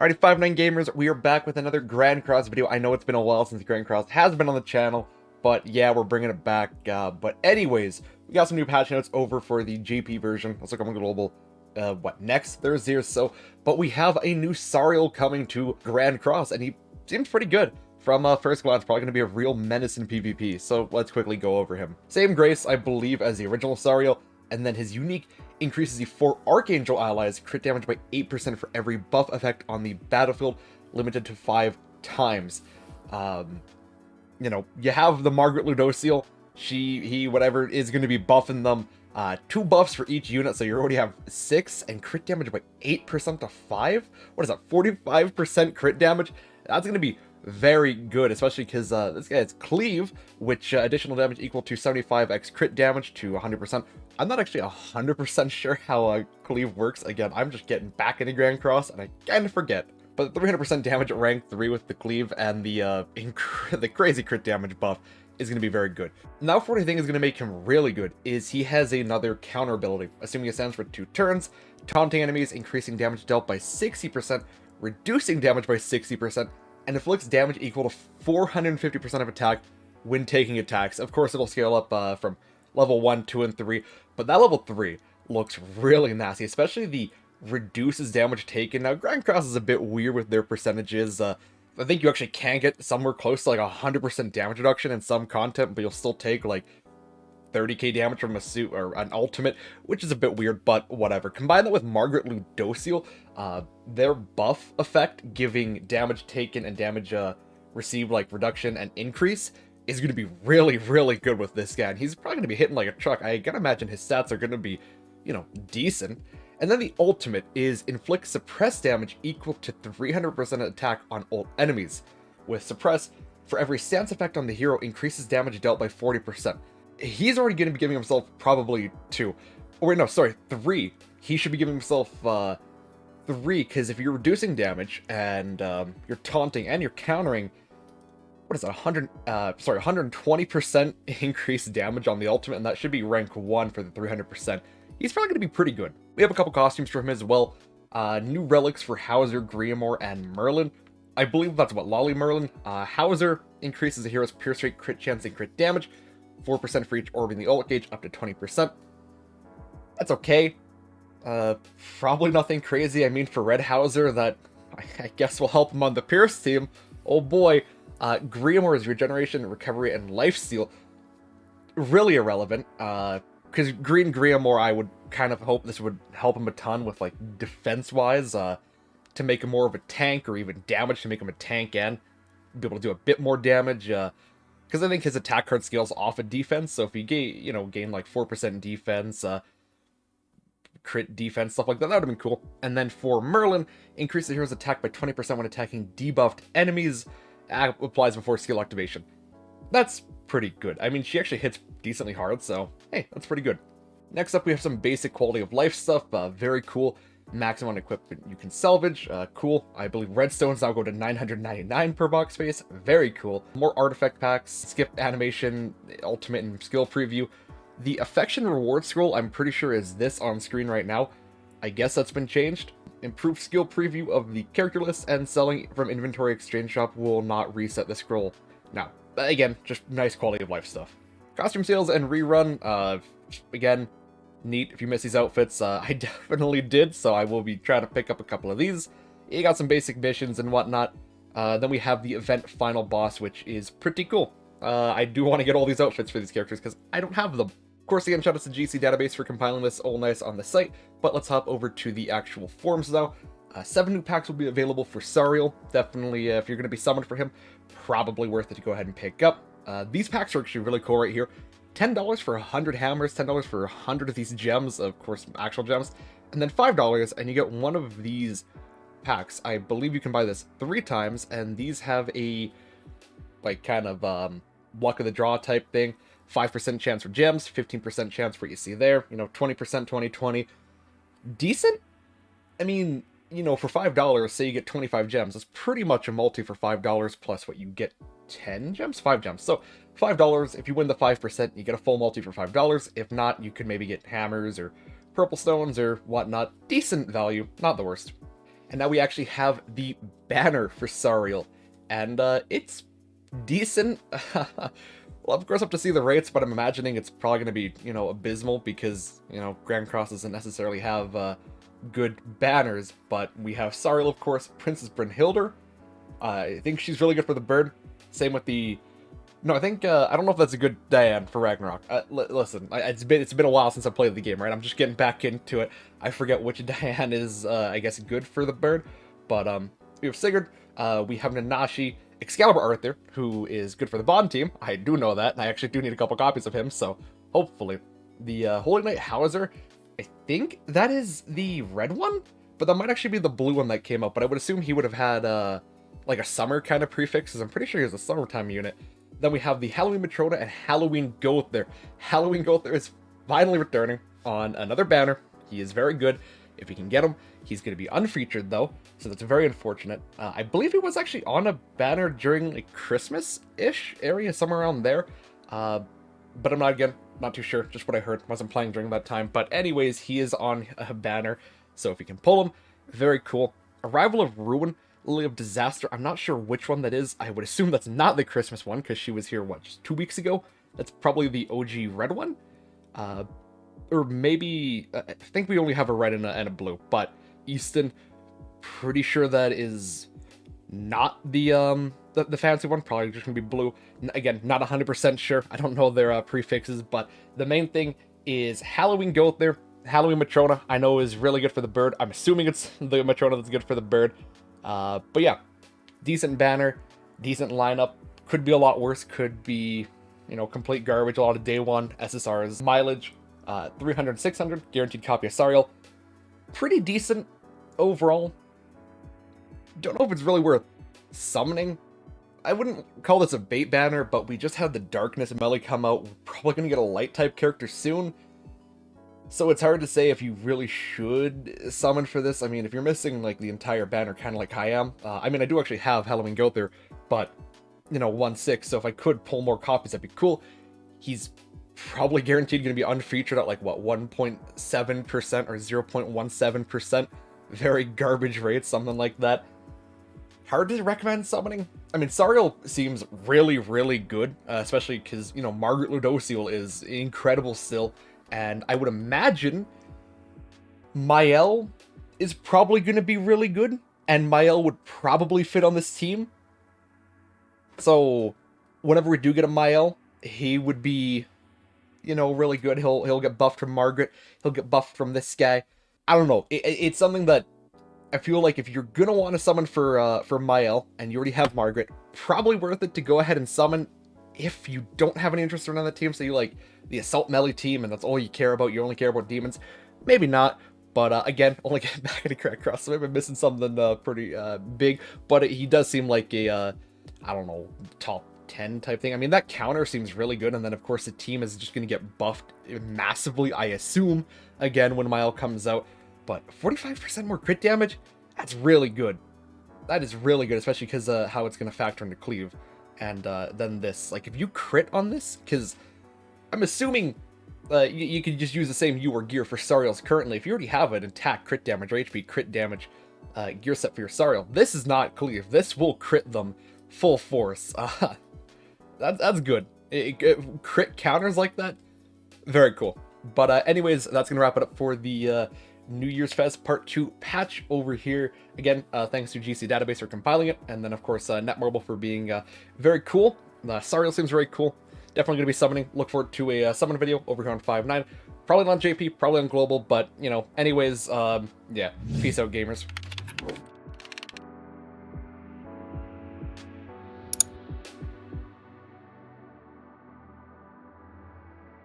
Alrighty, 59 gamers, we are back with another Grand Cross video. I know it's been a while since Grand Cross has been on the channel, but yeah, we're bringing it back. But anyways, we got some new patch notes over for the GP version. Let's look on global. Next Thursday or so. But we have a new SARIEL coming to Grand Cross, and he seems pretty good. From first glance, probably going to be a real menace in PvP, so let's quickly go over him. Same grace, I believe, as the original SARIEL, and then his unique increases the 4 Archangel allies crit damage by 8% for every buff effect on the battlefield, limited to 5 times. You know, you have the Margaret Ludociel, he, whatever, is going to be buffing them. 2 buffs for each unit, so you already have 6, and crit damage by 8% to 5? What is that, 45% crit damage? That's going to be very good, especially because this guy has Cleave, which additional damage equal to 75x crit damage to 100%. I'm not actually 100% sure how Cleave works. Again, I'm just getting back into Grand Cross, and I kind of forget. But 300% damage at rank 3 with the Cleave and the crazy crit damage buff is going to be very good. Now, what I think is going to make him really good is he has another counter ability, assuming it stands for 2 turns, taunting enemies, increasing damage dealt by 60%, reducing damage by 60%, and inflicts damage equal to 450% of attack when taking attacks. Of course, it'll scale up from level 1, 2, and 3, but that level 3 looks really nasty, especially the reduces damage taken. Now, Grand Cross is a bit weird with their percentages. I think you actually can get somewhere close to like 100% damage reduction in some content, but you'll still take like 30k damage from a suit or an ultimate, which is a bit weird, but whatever. Combine that with Margaret Ludociel, their buff effect, giving damage taken and damage received like reduction and increase, is going to be really, really good with this guy. And he's probably going to be hitting like a truck. I gotta imagine his stats are going to be, you know, decent. And then the ultimate is inflict suppress damage equal to 300% attack on all enemies. With suppress, for every stance effect on the hero, increases damage dealt by 40%. He's already going to be giving himself probably 2. Or wait, no, sorry, 3. He should be giving himself 3, because if you're reducing damage and you're taunting and you're countering, what is that, 120% increased damage on the ultimate, and that should be rank 1 for the 300%. He's probably going to be pretty good. We have a couple costumes for him as well. New relics for Hauser, Griamore, and Merlin. I believe that's what, Lolly Merlin. Hauser increases the hero's pierce rate, crit chance, and crit damage. 4% for each orb in the ult gauge, up to 20%. That's okay. Probably nothing crazy. I mean, for Red Hauser, that I guess will help him on the Pierce team. Oh boy. Griamore's regeneration, recovery, and lifesteal. Really irrelevant. Because Green Griamore, I would kind of hope this would help him a ton with, like, defense-wise, to make him more of a tank, or even damage to make him a tank and be able to do a bit more damage, because I think his attack card scales off of defense, so if he gain like 4% defense, crit defense, stuff like that, that would have been cool. And then for Merlin, increase the hero's attack by 20% when attacking debuffed enemies, applies before skill activation. That's pretty good. I mean, she actually hits decently hard, so hey, that's pretty good. Next up, we have some basic quality of life stuff. Very cool. Maximum equipment you can salvage. Cool. I believe redstones now go to 999 per box space. Very cool. More artifact packs, skip animation, ultimate, and skill preview. The affection reward scroll, I'm pretty sure, is this on screen right now. I guess that's been changed. Improved skill preview of the character list, and selling from inventory exchange shop will not reset the scroll now. Again, just nice quality of life stuff. Costume sales and rerun, again, neat. If you miss these outfits, I definitely did, so I will be trying to pick up a couple of these. You got some basic missions and whatnot. Then we have the event final boss, which is pretty cool. I do want to get all these outfits for these characters because I don't have them. Of course, again, shout out to GC Database for compiling this all nice on the site, but let's hop over to the actual forms now. 7 new packs will be available for SARIEL. Definitely, if you're going to be summoned for him, probably worth it to go ahead and pick up. These packs are actually really cool right here. $10 for 100 hammers, $10 for 100 of these gems, of course, actual gems, and then $5, and you get one of these packs. I believe you can buy this 3 times, and these have a, like, kind of, luck of the draw type thing. 5% chance for gems, 15% chance for what you see there, 20%, 20-20. Decent? I mean, for $5, say you get 25 gems, that's pretty much a multi for $5 plus what you get, 10 gems? 5 gems. So $5, if you win the 5%, you get a full multi for $5. If not, you could maybe get hammers or purple stones or whatnot. Decent value, not the worst. And now we actually have the banner for SARIEL. And it's decent. Well, of course, I have to see the rates, but I'm imagining it's probably going to be, abysmal because, Grand Cross doesn't necessarily have good banners. But we have SARIEL, of course, Princess Brynhildr. I think she's really good for the bird. Same with the... No, I think, I don't know if that's a good Diane for Ragnarok. Listen, it's been a while since I played the game, right? I'm just getting back into it. I forget which Diane is, I guess, good for the bird. But, we have Sigurd, we have Nanashi, Excalibur Arthur, who is good for the Bond team. I do know that, and I actually do need a couple copies of him, so hopefully. The Holy Knight Hauser, I think that is the red one? But that might actually be the blue one that came out, but I would assume he would have had, like a summer kind of prefix, because I'm pretty sure he was a summertime unit. Then we have the Halloween Matrona and Halloween Gother. Halloween Gother is finally returning on another banner. He is very good. If we can get him, he's going to be unfeatured though, so that's very unfortunate. I believe he was actually on a banner during like Christmas-ish area, somewhere around there. But I'm not too sure, just what I heard. Wasn't playing during that time. But anyways, he is on a banner, so if we can pull him, very cool. Arrival of Ruin, Lily of Disaster. I'm not sure which one that is. I would assume that's not the Christmas one, because she was here, what, just 2 weeks ago? That's probably the OG red one? Or maybe, I think we only have a red and a blue, but Easton, pretty sure that is not the fancy one, probably just gonna be blue. Again, not 100% sure, I don't know their prefixes, but the main thing is Halloween Gother, Halloween Matrona, I know is really good for the bird. I'm assuming it's the Matrona that's good for the bird. But yeah, decent banner, decent lineup, could be a lot worse, could be, complete garbage, a lot of day one SSRs, mileage, 300, 600, guaranteed copy of SARIEL, pretty decent overall. Don't know if it's really worth summoning. I wouldn't call this a bait banner, but we just had the Darkness melee come out, we're probably going to get a light type character soon. So it's hard to say if you really should summon for this. I mean, if you're missing, like, the entire banner, kind of like I am. I mean, I do actually have Halloween Gother, but, 1/6, so if I could pull more copies, that'd be cool. He's probably guaranteed going to be unfeatured at, like, what, 1.7% or 0.17%? Very garbage rate, something like that. Hard to recommend summoning. I mean, SARIEL seems really, really good, especially because, Margaret Ludociel is incredible still. And I would imagine Mael is probably going to be really good, and Mael would probably fit on this team. So whenever we do get a Mael, he would be, really good. He'll get buffed from Margaret. He'll get buffed from this guy. I don't know. It's something that I feel like if you're going to want to summon for Mael, and you already have Margaret, probably worth it to go ahead and summon. If you don't have any interest in another team, so you like the Assault Melee team and that's all you care about, you only care about demons, maybe not. But again, only getting back into Grand Cross, so I've been missing something pretty big. But he does seem like a, I don't know, top 10 type thing. I mean, that counter seems really good, and then of course the team is just going to get buffed massively, I assume, again when Mael comes out. But 45% more crit damage? That's really good. That is really good, especially because how it's going to factor into cleave. And then this, like, if you crit on this, because I'm assuming you could just use the same U or gear for SARIELs currently. If you already have an attack crit damage or HP crit damage gear set for your SARIEL, this is not cleave. This will crit them full force. That's good. Crit counters like that, very cool. But anyways, that's going to wrap it up for the New Year's Fest Part 2 patch over here. Again, thanks to GC Database for compiling it, and then of course Netmarble for being very cool. SARIEL seems very cool. Definitely going to be summoning. Look forward to a summon video over here on 5.9. Probably not on JP, probably on Global, but anyways, yeah. Peace out, gamers.